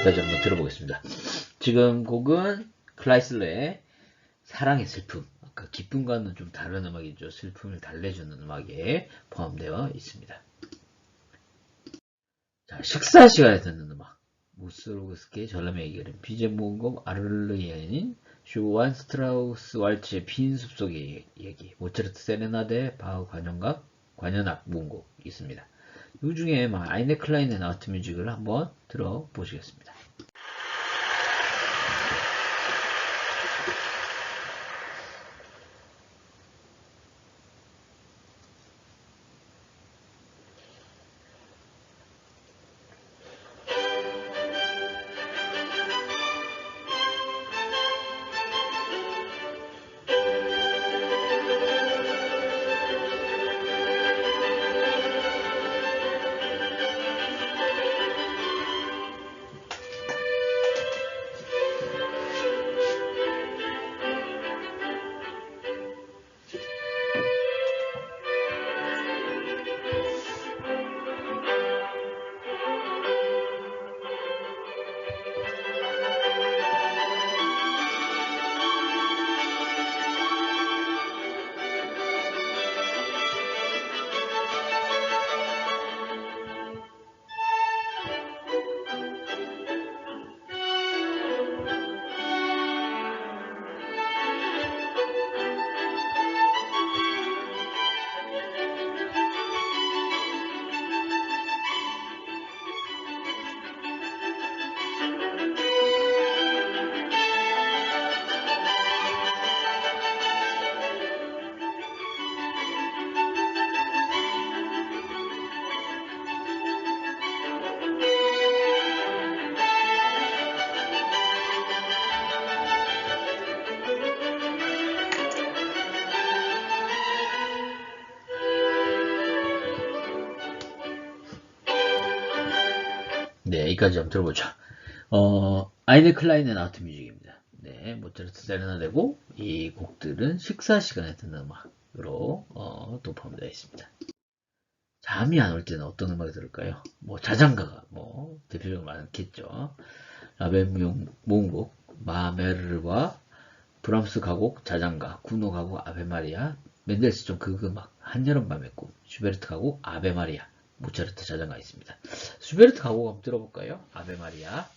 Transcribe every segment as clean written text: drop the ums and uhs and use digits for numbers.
여기까지 한번 들어보겠습니다. 지금 곡은 클라이슬러의 사랑의 슬픔, 아까 기쁨과는 좀 다른 음악이죠. 슬픔을 달래주는 음악에 포함되어 있습니다. 자, 식사 시간에 듣는 음악. 무스로그스키의 전람회 얘기는 비제 모음곡 아르르이아닌 슈완 스트라우스 왈츠의 빈 숲속의 얘기, 모차르트 세레나데 바흐 관현악 모음곡 있습니다. 이 중에 아이네 클라인의 나우트 뮤직을 한번 들어보시겠습니다. 네, 여기까지 한번 들어보죠. 아이네 클라인의 나우트 뮤직입니다. 네, 모차르트 세레나데고 이 곡들은 식사 시간에 듣는 음악으로 또 포함되어 있습니다. 잠이 안 올 때는 어떤 음악이 들을까요? 자장가가 대표적으로 많겠죠. 라벤 모음곡 마메르와 브람스 가곡 자장가, 구노 가곡 아베마리아, 멘델스존 극음악, 한여름밤의 꿈, 슈베르트 가곡 아베마리아, 모차르트 자장가 있습니다. 슈베르트 가곡 한번 들어볼까요? 아베마리아.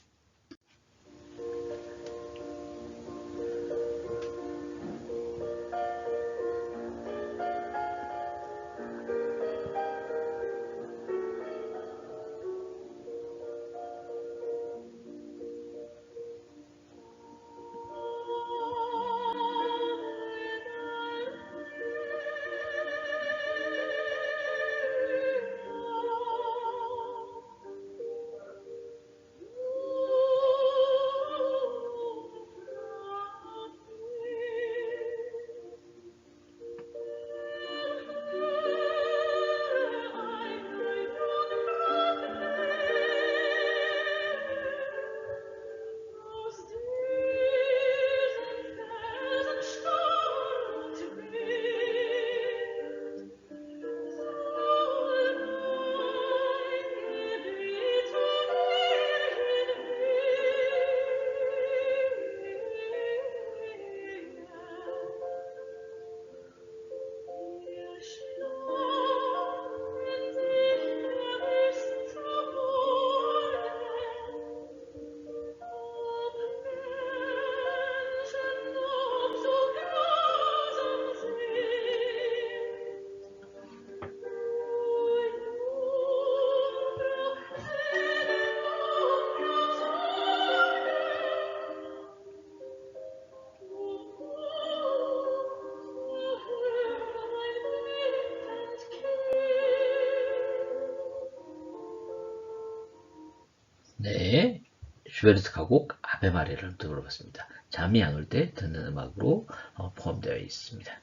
네, 슈베르트 가곡 아베마리아를 들어봤습니다. 잠이 안 올 때 듣는 음악으로 포함되어 있습니다.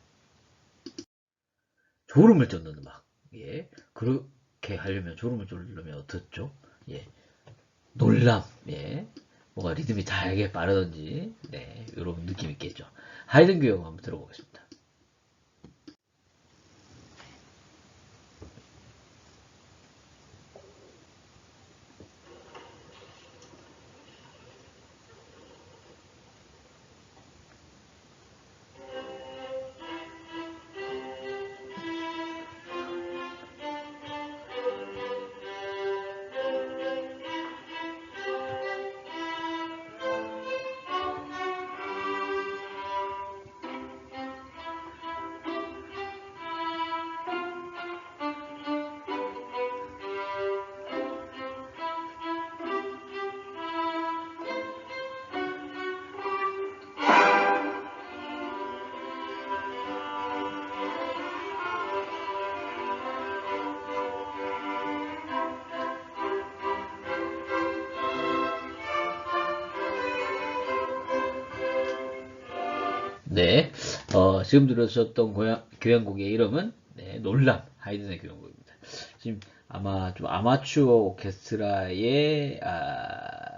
졸음을 쫓는 음악. 예, 그렇게 하려면 졸음을 쫓으려면 어떻죠? 예, 놀람. 예, 뭔가 리듬이 잘게 빠르든지 네, 이런 느낌 있겠죠. 하이든 교형 한번 들어보겠습니다. 네, 지금 들으셨던 교향곡의 이름은 네, 놀람 하이든의 교향곡입니다. 지금 아마 좀 아마추어 오케스트라의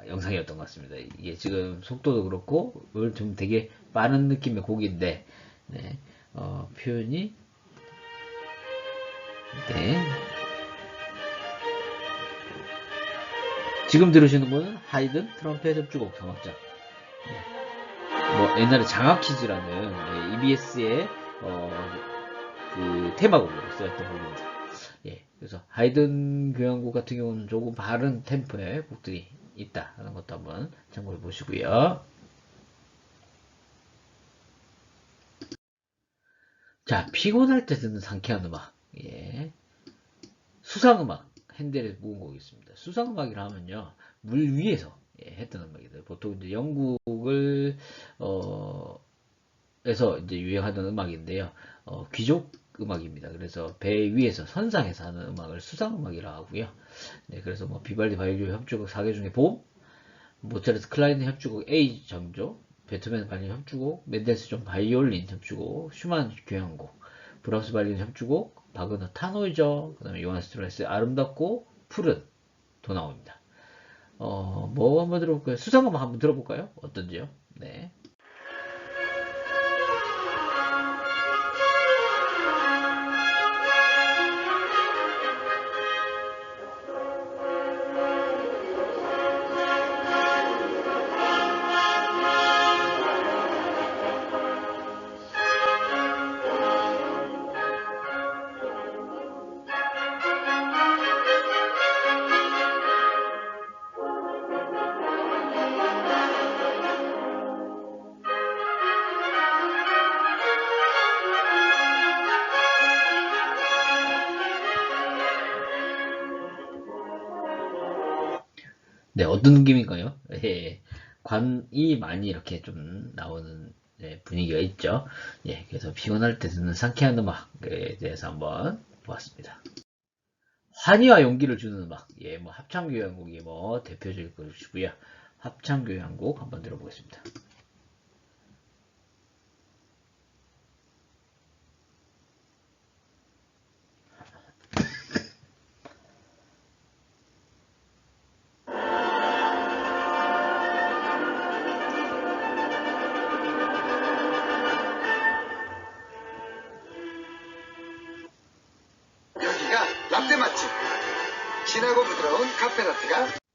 영상이었던 것 같습니다. 이게 지금 속도도 그렇고 오늘 좀 되게 빠른 느낌의 곡인데 네, 표현이 네, 지금 들으시는 거는 하이든 트럼펫 협주곡 3악장. 뭐 옛날에 장학 퀴즈라는 EBS의 그 테마곡으로 쓰였던 곡입니다. 예, 그래서 하이든 교향곡 같은 경우는 조금 바른 템포의 곡들이 있다 하는 것도 한번 참고해 보시고요. 자, 피곤할 때 듣는 상쾌한 음악. 예. 수상음악. 핸델의 모은 곡이 있습니다. 수상음악이라 하면요. 물 위에서 했던 음악이들. 보통 이제 영국을 에서 이제 유행하던 음악인데요. 귀족 음악입니다. 그래서 배 위에서 선상에서 하는 음악을 수상음악이라 하고요. 네, 그래서 뭐 비발디 바이올린 협주곡 4개 중에 봄, 모차르트 클라리넷 협주곡 A 정조, 베토벤 바이올린 협주곡, 멘델스존 바이올린 협주곡, 슈만 교향곡, 브람스 바이올린 협주곡, 바그너 타노이저, 그다음에 요한 스트라스 아름답고 푸른 도 나옵니다. 뭐 한번 들어볼까요? 수상음악 한번 들어볼까요? 어떤지요? 네. 네, 어떤 느낌인가요? 예, 관이 많이 이렇게 좀 나오는 분위기가 있죠. 예, 그래서 피곤할 때 듣는 상쾌한 음악에 대해서 한번 보았습니다. 환희와 용기를 주는 음악, 예, 뭐 합창교향곡이 뭐 대표적일 것이고요. 합창교향곡 한번 들어보겠습니다. 여기가 라떼 맛집. 진하고 부드러운 카페라떼가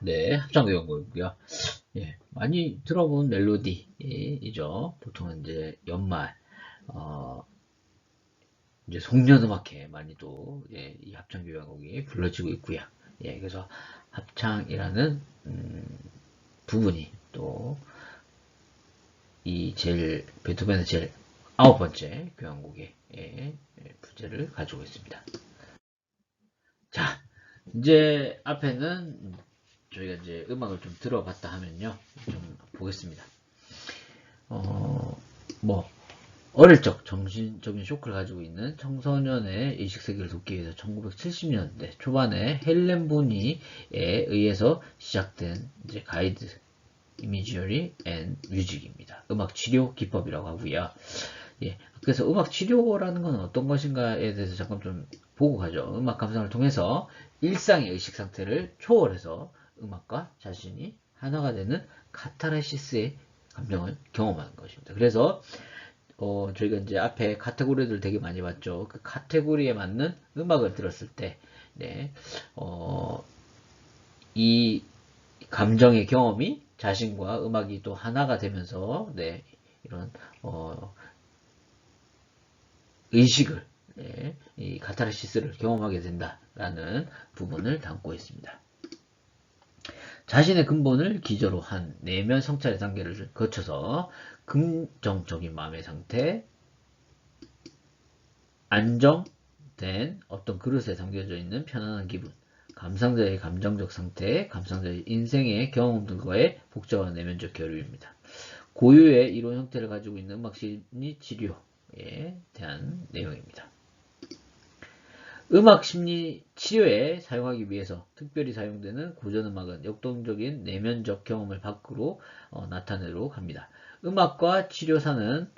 네, 합창교향곡이고요. 예, 많이 들어본 멜로디이죠. 보통은 이제 연말, 어, 이제 송년음악회 많이도 이 합창교향곡이 불러지고 있고요. 예, 그래서 합창이라는 부분이 또 이 제일 베토벤의 제일 9번째 교향곡의 부제를 가지고 있습니다. 자, 이제 앞에는 저희가 이제 음악을 좀 들어봤다 하면요. 좀 보겠습니다. 뭐, 어릴 적 정신적인 쇼크를 가지고 있는 청소년의 의식세계를 돕기 위해서 1970년대 초반에 헬렌 보니에 의해서 시작된 이제 가이드 이미지어리 앤 뮤직입니다. 음악 치료 기법이라고 하고요. 예, 그래서 음악 치료라는 건 어떤 것인가에 대해서 잠깐 좀 보고 가죠. 음악 감상을 통해서 일상의 의식 상태를 초월해서 음악과 자신이 하나가 되는 카타르시스의 감정을 경험하는 것입니다. 그래서 저희가 이제 앞에 카테고리들 되게 많이 봤죠. 그 카테고리에 맞는 음악을 들었을 때, 네, 이 감정의 경험이 자신과 음악이 또 하나가 되면서, 네, 이런, 의식을, 네, 이 카타르시스를 경험하게 된다라는 부분을 담고 있습니다. 자신의 근본을 기저로 한 내면 성찰의 단계를 거쳐서 긍정적인 마음의 상태, 안정된 어떤 그릇에 담겨져 있는 편안한 기분, 감상자의 감정적 상태, 감상자의 인생의 경험들과의 복잡한 내면적 교류입니다. 고유의 이론 형태를 가지고 있는 음악심리 치료에 대한 내용입니다. 음악심리 치료에 사용하기 위해서 특별히 사용되는 고전음악은 역동적인 내면적 경험을 밖으로 나타내도록 합니다. 음악과 치료사는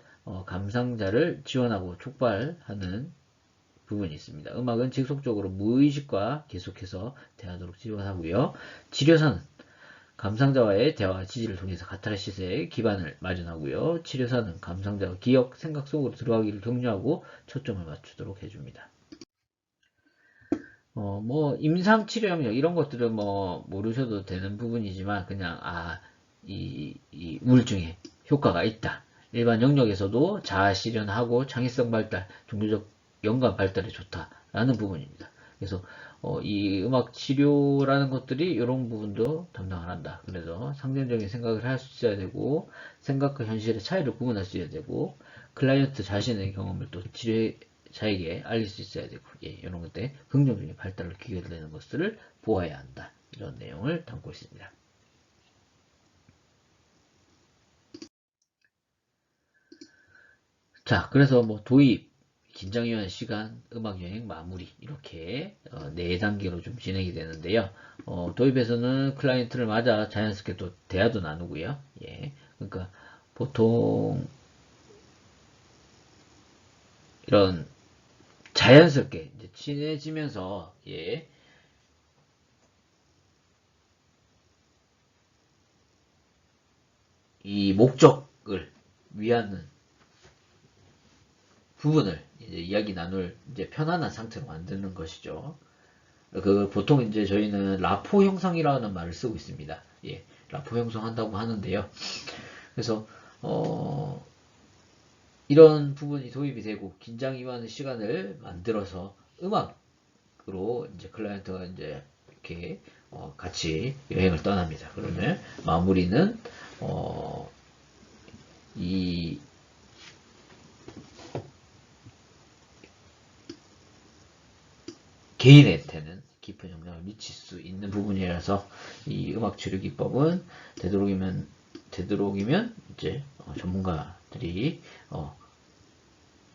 감상자를 지원하고 촉발하는 부분이 있습니다. 음악은 직속적으로 무의식과 계속해서 대하도록 지원하고요. 치료사는 감상자와의 대화와 지지를 통해서 카타르시스의 기반을 마련하고요. 치료사는 감상자가 기억, 생각 속으로 들어가기를 격려하고 초점을 맞추도록 해줍니다. 뭐 임상치료 영역 이런 것들은 뭐 모르셔도 되는 부분이지만 그냥 이 우울증에 효과가 있다. 일반 영역에서도 자아 실현하고 창의성 발달, 종교적 연관 발달에 좋다라는 부분입니다. 그래서 이 음악 치료라는 것들이 이런 부분도 담당을 한다. 그래서 상징적인 생각을 할 수 있어야 되고 생각과 현실의 차이를 구분할 수 있어야 되고 클라이언트 자신의 경험을 또 치료자에게 알릴 수 있어야 되고 이런 것들 긍정적인 발달을 기회되는 것들을 보아야 한다. 이런 내용을 담고 있습니다. 자, 그래서 뭐 도입, 긴장이 위한 시간, 음악여행, 마무리 이렇게 4단계로 좀 진행이 되는데요. 도입에서는 클라이언트를 맞아 자연스럽게 또 대화도 나누고요. 예, 그러니까 보통 이런 자연스럽게 이제 친해지면서 이 목적을 위하는 부분을 이제 이야기 나눌 이제 편안한 상태로 만드는 것이죠. 그 보통 이제 저희는 라포 형성이라는 말을 쓰고 있습니다. 예, 라포 형성한다고 하는데요. 그래서 이런 부분이 도입이 되고 긴장이 많은 시간을 만들어서 음악으로 이제 클라이언트가 이제 이렇게 같이 여행을 떠납니다. 그러면 마무리는 이 개인한테는 깊은 영향을 미칠 수 있는 부분이라서 이 음악 치료 기법은 되도록이면 이제 전문가들이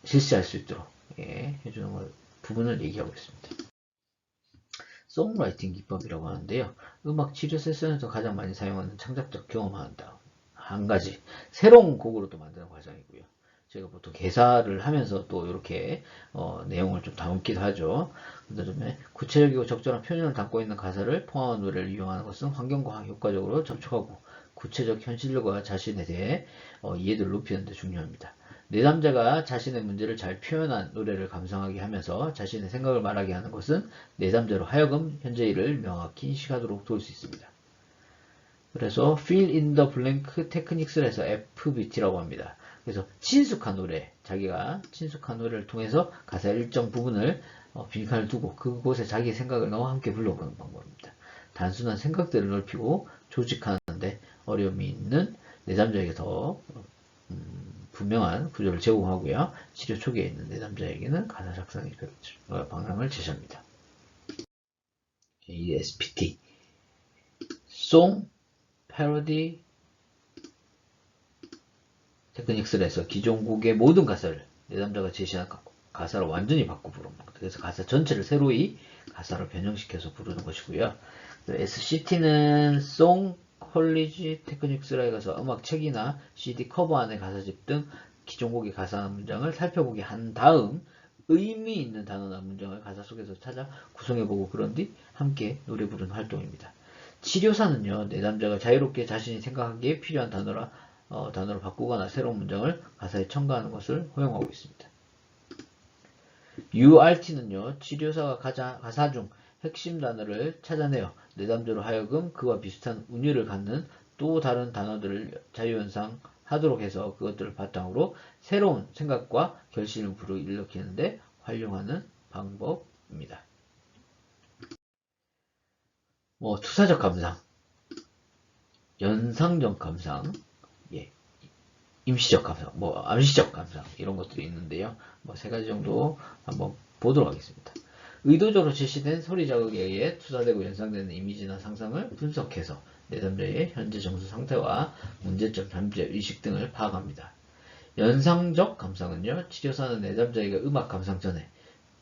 실시할 수 있도록 해주는 부분을 얘기하고 있습니다. 송라이팅 기법이라고 하는데요. 음악 치료 세션에서 가장 많이 사용하는 창작적 경험한다. 한 가지 새로운 곡으로 또 만드는 과정이고요. 제가 보통 개사를 하면서 또 이렇게 내용을 좀 담기도 하죠. 그다음에 구체적이고 적절한 표현을 담고 있는 가사를 포함한 노래를 이용하는 것은 환경과 효과적으로 접촉하고 구체적 현실과 자신에 대해 이해도를 높이는 데 중요합니다. 내담자가 자신의 문제를 잘 표현한 노래를 감상하게 하면서 자신의 생각을 말하게 하는 것은 내담자로 하여금 현재 일을 명확히 인식하도록 도울 수 있습니다. 그래서 Fill in the Blank Techniques를 해서 FBT라고 합니다. 그래서 친숙한 노래, 자기가 친숙한 노래를 통해서 가사의 일정 부분을 빈칸을 두고 그곳에 자기의 생각을 넣어 함께 불러보는 방법입니다. 단순한 생각들을 넓히고 조직하는데 어려움이 있는 내담자에게 더 분명한 구조를 제공하고요. 치료 초기에 있는 내담자에게는 가사 작성의 방향을 제시합니다. ESPT 송 패러디 테크닉스를 해서 기존 곡의 모든 가사를 내담자가 제시한 가사를 완전히 바꿔 부릅니다. 그래서 가사 전체를 새로이 가사를 변형시켜서 부르는 것이고요. SCT는 송 컬리지 테크닉스라 해서 음악 책이나 CD 커버 안에 가사집 등 기존 곡의 가사나 문장을 살펴보게 한 다음 의미 있는 단어나 문장을 가사 속에서 찾아 구성해보고 그런 뒤 함께 노래 부르는 활동입니다. 치료사는요, 내담자가 자유롭게 자신이 생각하기에 필요한 단어로 바꾸거나 새로운 문장을 가사에 첨가하는 것을 허용하고 있습니다. URT는요, 치료사가 가사 중 핵심 단어를 찾아내어 내담자로 하여금 그와 비슷한 운율을 갖는 또 다른 단어들을 자유연상하도록 해서 그것들을 바탕으로 새로운 생각과 결심을 불러일으키는데 활용하는 방법입니다. 투사적 감상, 연상적 감상, 임시적 감상, 암시적 감상 이런 것들이 있는데요. 세 가지 정도 한번 보도록 하겠습니다. 의도적으로 제시된 소리 자극에 의해 투사되고 연상되는 이미지나 상상을 분석해서 내담자의 현재 정서 상태와 문제점, 잠재, 의식 등을 파악합니다. 연상적 감상은요, 치료사는 내담자에게 음악 감상 전에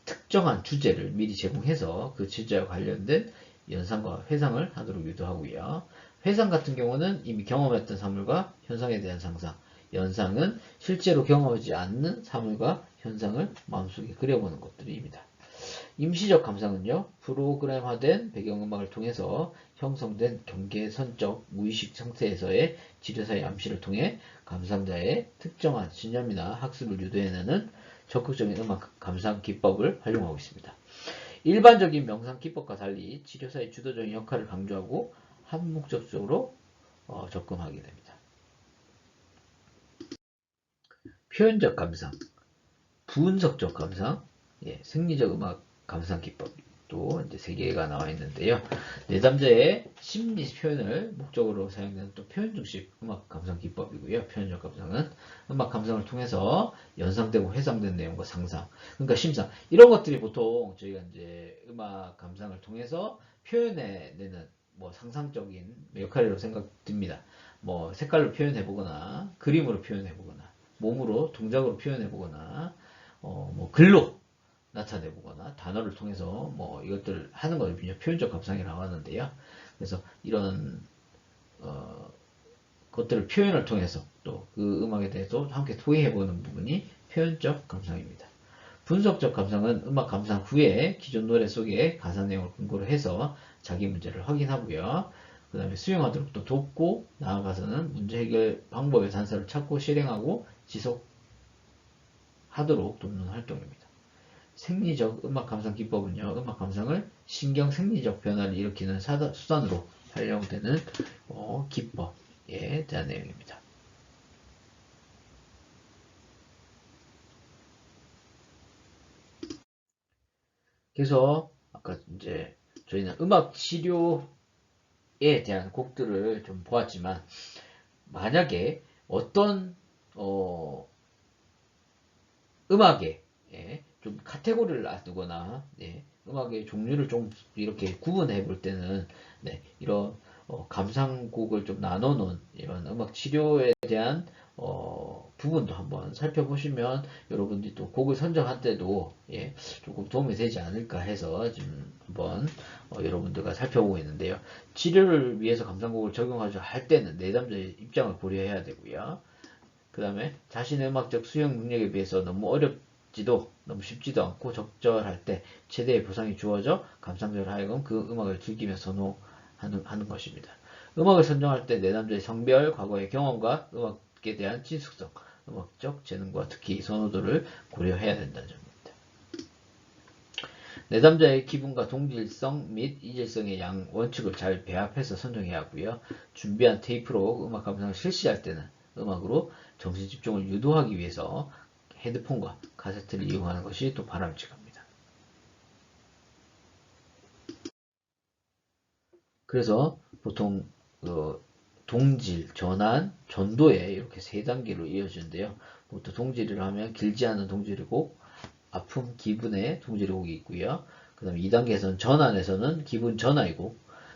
특정한 주제를 미리 제공해서 그 주제와 관련된 연상과 회상을 하도록 유도하고요. 회상 같은 경우는 이미 경험했던 사물과 현상에 대한 상상, 연상은 실제로 경험하지 않는 사물과 현상을 마음속에 그려보는 것들입니다. 임시적 감상은요, 프로그램화된 배경음악을 통해서 형성된 경계선적 무의식 상태에서의 치료사의 암시를 통해 감상자의 특정한 신념이나 학습을 유도해내는 적극적인 음악 감상 기법을 활용하고 있습니다. 일반적인 명상 기법과 달리 치료사의 주도적인 역할을 강조하고 한목적으로 접근하게 됩니다. 표현적 감상, 분석적 감상, 생리적 음악 감상 기법도 이제 3개가 나와 있는데요. 내담자의 심리 표현을 목적으로 사용되는 또 표현 중식 음악 감상 기법이고요. 표현적 감상은 음악 감상을 통해서 연상되고 회상된 내용과 상상, 그러니까 심상 이런 것들이 보통 저희가 이제 음악 감상을 통해서 표현해내는 상상적인 역할이라고 생각됩니다. 색깔로 표현해보거나 그림으로 표현해보거나 몸으로 동작으로 표현해보거나 글로 나타내보거나 단어를 통해서 이것들을 하는 것을 표현적 감상이라고 하는데요. 그래서 이런 것들을 표현을 통해서 또 그 음악에 대해서 함께 토의해보는 부분이 표현적 감상입니다. 분석적 감상은 음악 감상 후에 기존 노래 속의 가사 내용을 근거로 해서 자기 문제를 확인하고요. 그 다음에 수용하도록 또 돕고 나아가서는 문제 해결 방법의 단서를 찾고 실행하고 지속하도록 돕는 활동입니다. 생리적 음악 감상 기법은요, 음악 감상을 신경 생리적 변화를 일으키는 수단으로 활용되는 기법에 대한 내용입니다. 그래서 아까 이제 저희는 음악 치료에 대한 곡들을 좀 보았지만 만약에 어떤 음악에 좀 카테고리를 놔두거나 음악의 종류를 좀 이렇게 구분해 볼 때는 이런 감상곡을 좀 나눠놓은 이런 음악 치료에 대한 부분도 한번 살펴보시면 여러분들이 또 곡을 선정할 때도 조금 도움이 되지 않을까 해서 지금 한번 여러분들과 살펴보고 있는데요. 치료를 위해서 감상곡을 적용하자 할 때는 내담자의 입장을 고려해야 되고요. 그 다음에 자신의 음악적 수용 능력에 비해서 너무 어렵지도 너무 쉽지도 않고 적절할 때 최대의 보상이 주어져 감상자를 하여금 그 음악을 즐기며 선호하는 것입니다. 음악을 선정할 때 내담자의 성별, 과거의 경험과 음악에 대한 친숙성, 음악적 재능과 특히 선호도를 고려해야 된다는 점입니다. 내담자의 기분과 동질성 및 이질성의 양 원칙을 잘 배합해서 선정해야 하고요. 준비한 테이프로 음악 감상을 실시할 때는 음악으로 정신 집중을 유도하기 위해서 헤드폰과 카세트를 이용하는 것이 또 바람직합니다. 그래서 보통 동질, 전환, 전도에 이렇게 3단계로 이어지는데요. 보통 동질을 하면 길지 않은 동질이고 아픔, 기분의 동질의 곡이 있고요. 그 다음에 2단계에서는 전환에서는 기분 전환이고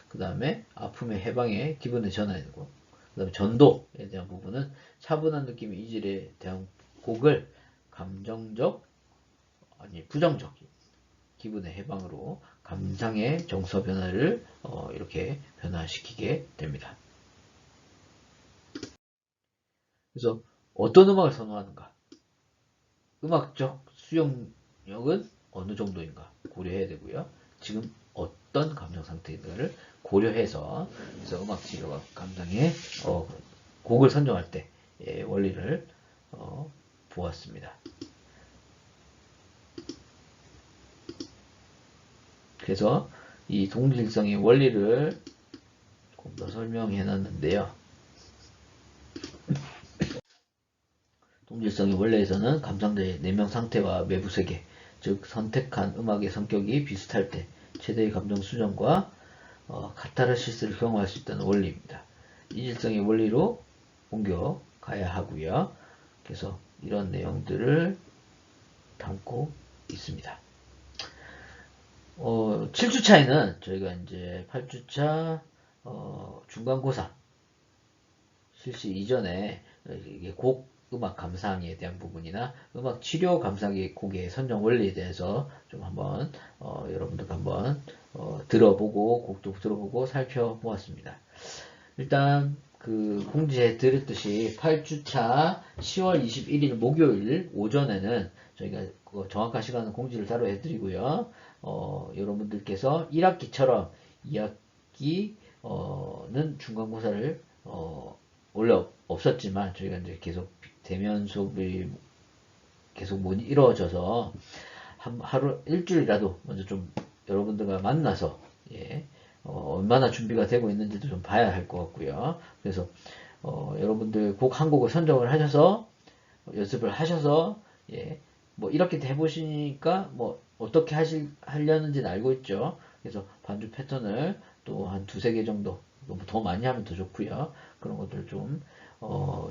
그 다음에 아픔의 해방에 기분의 전환이 되고, 그 다음에 전도에 대한 부분은 차분한 느낌의 이질에 대한 곡을 감정적, 아니 부정적 기분의 해방으로 감상의 정서 변화를 이렇게 변화시키게 됩니다. 그래서 어떤 음악을 선호하는가? 음악적 수용력은 어느 정도인가 고려해야 되고요. 지금 어떤 감정 상태인가를 고려해서 그래서 음악 치료와 감상의 곡을 선정할 때 원리를 보았습니다. 그래서 이 동질성의 원리를 조금 더 설명해 놨는데요. 동질성의 원리에서는 감상자의 내면 상태와 외부 세계, 즉 선택한 음악의 성격이 비슷할 때 최대의 감정 수정과 카타르시스를 경험할 수 있다는 원리입니다. 이질성의 원리로 옮겨 가야 하고요. 그래서 이런 내용들을 담고 있습니다. 7주차에는 저희가 이제 8주차 중간고사 실시 이전에 이게 곡 음악 감상에 대한 부분이나 음악 치료 감상의 곡의 선정 원리에 대해서 좀 한번 여러분들 한번 들어보고 곡도 들어보고 살펴보았습니다. 일단 그 공지해 드렸듯이 8주차 10월 21일 목요일 오전에는 저희가 그 정확한 시간은 공지를 따로 해드리고요. 여러분들께서 1학기처럼 2학기는 중간고사를 원래 없었지만 저희가 이제 계속 대면 수업이 계속 못 이루어져서 하루 일주일이라도 먼저 좀 여러분들과 만나서 얼마나 준비가 되고 있는지도 좀 봐야 할 것 같고요. 그래서 여러분들 곡 한 곡을 선정을 하셔서 연습을 하셔서 뭐 이렇게 해보시니까 뭐 어떻게 하려는지는 알고 있죠. 그래서 반주 패턴을 또 한 두세 개 정도 더 많이 하면 더 좋고요. 그런 것들 좀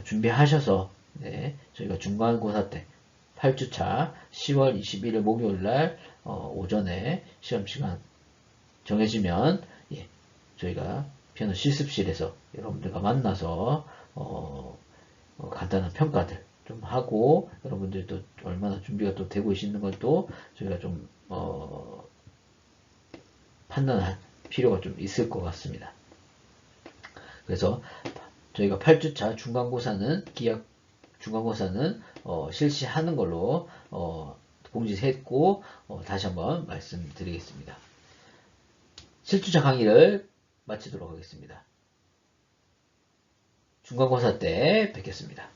준비하셔서 저희가 중간고사 때 8주차 10월 21일 목요일날 오전에 시험시간 정해지면 저희가 피아노 실습실에서 여러분들과 만나서 간단한 평가들 좀 하고 여러분들도 얼마나 준비가 또 되고 계시는 것도 저희가 좀 판단할 필요가 좀 있을 것 같습니다. 그래서 저희가 8주차 중간고사는 중간고사는 실시하는 걸로 공지했고 다시 한번 말씀드리겠습니다. 7주차 강의를 마치도록 하겠습니다. 중간고사 때 뵙겠습니다.